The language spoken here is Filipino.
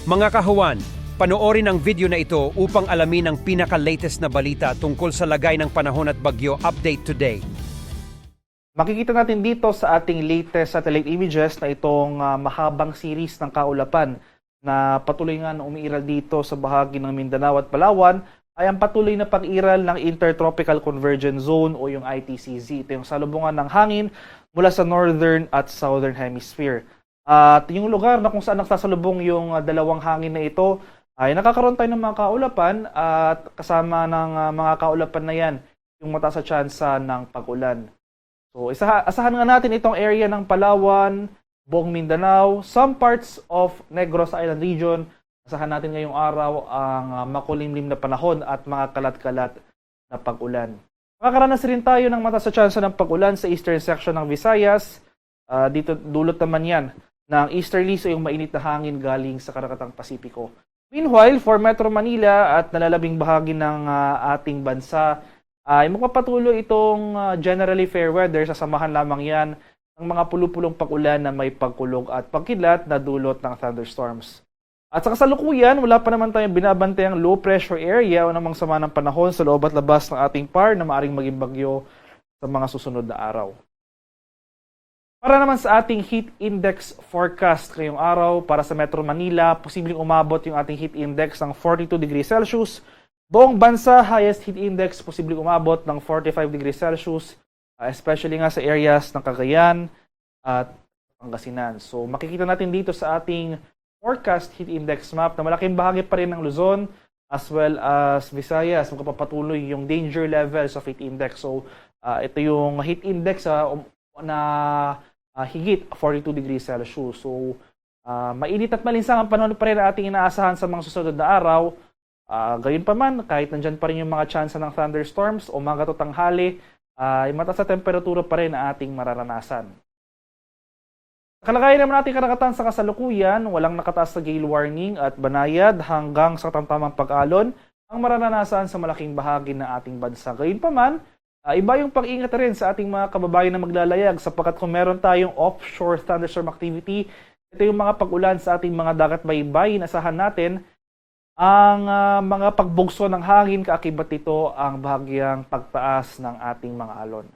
Mga kahuwan, panoorin ang video na ito upang alamin ang pinaka-latest na balita tungkol sa lagay ng panahon at bagyo update today. Makikita natin dito sa ating latest satellite images na itong mahabang series ng kaulapan na patuloy nga na umiiral dito sa bahagi ng Mindanao at Palawan ay ang patuloy na pag-iral ng Intertropical Convergence Zone o yung ITCZ. Ito yung salubungan ng hangin mula sa Northern at Southern Hemisphere. At yung lugar na kung saan nagsasalubong yung dalawang hangin na ito ay nakakaroon tayo ng mga kaulapan at kasama ng mga kaulapan na yan yung mataas sa tsansa ng pag-ulan. So asahan nga natin itong area ng Palawan, buong Mindanao, some parts of Negros Island region. Asahan natin ngayong araw ang makulimlim na panahon at mga kalat-kalat na pag-ulan. Makakaranas rin tayo ng mataas sa tsansa ng pag-ulan sa eastern section ng Visayas. Dito dulot naman yan ng easterlies o yung mainit na hangin galing sa Karakatang Pasipiko. Meanwhile, for Metro Manila at nalalabing bahagi ng ating bansa, ay magpapatuloy itong generally fair weather. Sasamahan lamang yan ng mga pulupulong pag-ulan na may pagkulog at pagkilat na dulot ng thunderstorms. At sa kasalukuyan, wala pa naman tayong binabantayang low pressure area o namang sama ng panahon sa loob at labas ng ating par na maaring maging bagyo sa mga susunod na araw. Para naman sa ating heat index forecast ngayong araw para sa Metro Manila, posibleng umabot yung ating heat index ng 42 degrees Celsius. Buong bansa, highest heat index posibleng umabot ng 45 degrees Celsius, especially nga sa areas ng Cagayan at Pangasinan. So makikita natin dito sa ating forecast heat index map na malaking bahagi pa rin ng Luzon as well as Visayas magpapatuloy yung danger levels of heat index. So ito yung heat index na higit 42 degrees Celsius. So mainit at malinsang ang panahon pa rin na ating inaasahan sa mga susunod na araw. Gayon pa man, kahit nandyan pa rin yung mga tsansa ng thunderstorms o mga tanghali, ay mataas na temperatura pa rin na ating mararanasan. Kalagayan naman natin karagatan sa kasalukuyan, walang nakataas na gale warning at banayad hanggang sa tamtamang pag-alon ang mararanasan sa malaking bahagi ng ating bansa. Gayon pa man, iba yung pag-ingat rin sa ating mga kababayan na maglalayag sapagkat kung meron tayong offshore thunderstorm activity, ito yung mga pag-ulan sa ating mga dagat baybayin. Asahan natin ang mga pagbugso ng hangin, kaakibat ito ang bahagyang pagtaas ng ating mga alon.